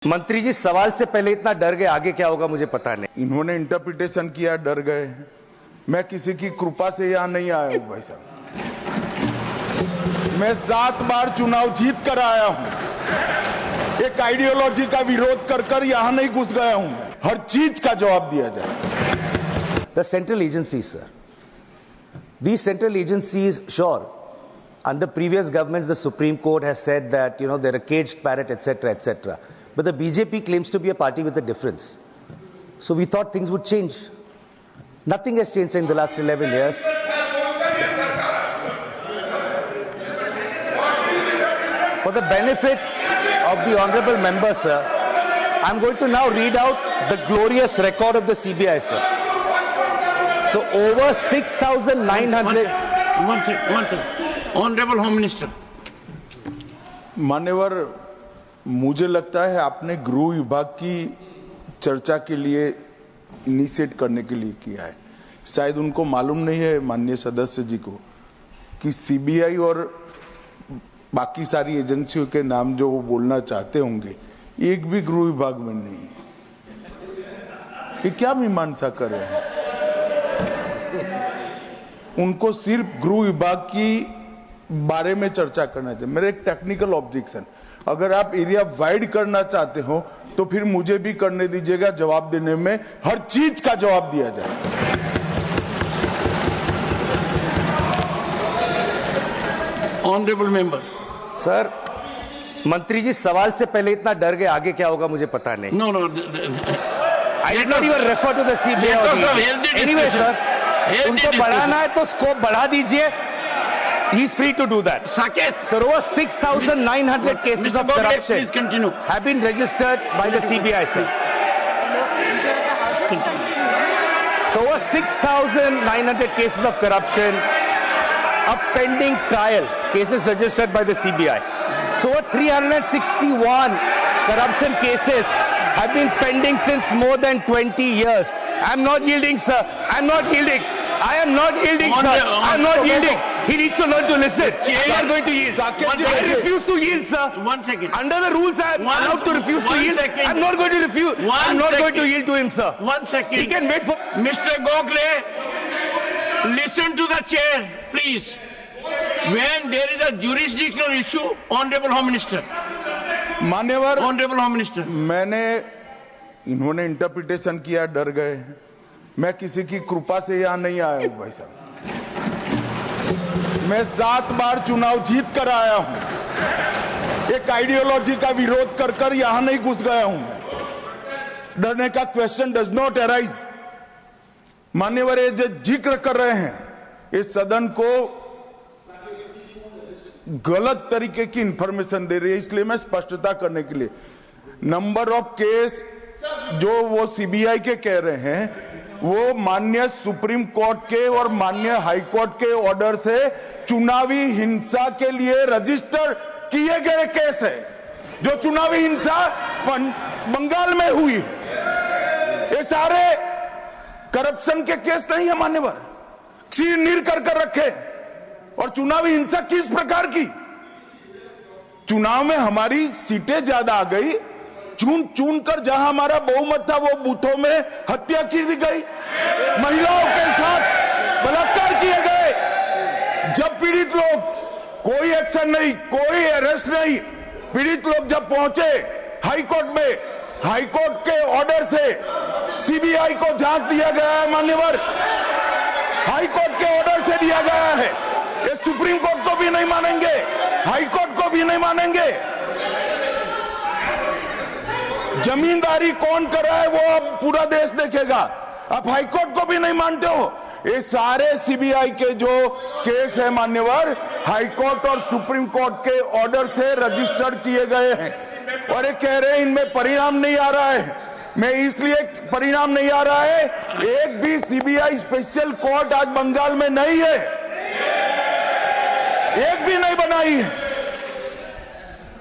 मंत्री जी सवाल से पहले इतना डर गए, आगे क्या होगा मुझे पता नहीं। इन्होंने इंटरप्रिटेशन किया, डर गए। मैं किसी की कृपा से यहाँ नहीं आया हूँ भाई साहब। मैं 7 बार चुनाव जीत कर आया हूँ। एक आइडियोलॉजी का विरोध कर यहाँ नहीं घुस गया हूँ। मैं हर चीज का जवाब दिया जाए। The central agencies, sir. These central agencies, sure, under previous governments, the Supreme Court has said that, they're a caged parrot, etc., etc. But the BJP claims to be a party with a difference. So we thought things would change. Nothing has changed in the last 11 years. For the benefit of the honorable member, sir, I'm going to now read out the glorious record of the CBI, sir. So over 6,900... One second. Honorable Home Minister. मान्यवर, मुझे लगता है आपने गृह विभाग की चर्चा के लिए इनिशिएट करने के लिए किया है। शायद उनको मालूम नहीं है माननीय सदस्य जी को कि सीबीआई और बाकी सारी एजेंसियों के नाम जो वो बोलना चाहते होंगे, एक भी गृह विभाग में नहीं है। ये क्या मीमांसा कर रहे हैं? उनको सिर्फ गृह विभाग की बारे में चर्चा करना चाहिए। मेरा एक टेक्निकल ऑब्जेक्शन, अगर आप एरिया वाइड करना चाहते हो तो फिर मुझे भी करने दीजिएगा। जवाब देने में हर चीज का जवाब दिया जाए। Honourable member. सर, मंत्री जी सवाल से पहले इतना डर गए, आगे क्या होगा मुझे पता नहीं। No. I did not even refer to the CBI. Anyway, sir, उनको बढ़ाना है तो स्कोप बढ़ा दीजिए. He is free to do that. Saket. Sir, over 6,900 cases of corruption have been registered by the CBI, sir. So over 6,900 cases of corruption, a pending trial, cases registered by the CBI. So over 361 corruption cases have been pending since more than 20 years. I'm not yielding, sir. I'm not yielding. I am not yielding, sir. I'm not yielding. He needs to learn to listen. I'm not going to yield. I refuse to yield, sir. 1 second. Under the rules, I am allowed to refuse to yield. I'm not going to refuse. I'm not going to yield to him, sir. 1 second. He can wait for... Mr. Gokhale, listen to the chair, please. When there is a jurisdictional issue, Honorable Home Minister. मान्यवर, Honorable Home Minister. इन्होंने interpretation किया, डर गए। मैं किसी की कृपा से यहाँ नहीं आया हूँ भाई साहब। मैं 7 बार चुनाव जीत कर आया हूँ। एक आइडियोलॉजी का विरोध कर यहाँ नहीं घुस गया हूँ। मैं डरने का क्वेश्चन डज नॉट अराइज। मान्यवर, ये जो जिक्र कर रहे हैं, इस सदन को गलत तरीके की इंफॉर्मेशन दे रही है। इसलिए मैं स्पष्टता करने के लिए, नंबर ऑफ केस जो वो सीबीआई के कह रहे हैं, वो माननीय सुप्रीम कोर्ट के और माननीय हाई कोर्ट के ऑर्डर से चुनावी हिंसा के लिए रजिस्टर किए गए केस है। जो चुनावी हिंसा बंगाल में हुई है, ये सारे करप्शन के केस नहीं है मान्यवर। चीर कर रखे। और चुनावी हिंसा किस प्रकार की? चुनाव में हमारी सीटें ज्यादा आ गई, चुन कर जहां हमारा बहुमत था वो बूथों में हत्या की दी गई, महिलाओं के साथ बलात्कार किए गए। जब पीड़ित लोग, कोई एक्शन नहीं, कोई अरेस्ट नहीं, पीड़ित लोग जब पहुंचे हाई कोर्ट में, हाई कोर्ट के ऑर्डर से सीबीआई को जांच दिया गया है मान्यवर। हाई कोर्ट के ऑर्डर से दिया गया है। ये सुप्रीम कोर्ट को भी नहीं मानेंगे, हाई कोर्ट को भी नहीं मानेंगे। जमींदारी कौन कर रहा है वो अब पूरा देश देखेगा। आप हाई कोर्ट को भी नहीं मानते हो। ये सारे सीबीआई के जो केस है मान्यवर, हाई कोर्ट और सुप्रीम कोर्ट के ऑर्डर से रजिस्टर्ड किए गए हैं। और ये कह रहे हैं इनमें परिणाम नहीं आ रहा है। मैं इसलिए परिणाम नहीं आ रहा है, एक भी सीबीआई स्पेशल कोर्ट आज बंगाल में नहीं है, एक भी नहीं बनाई है।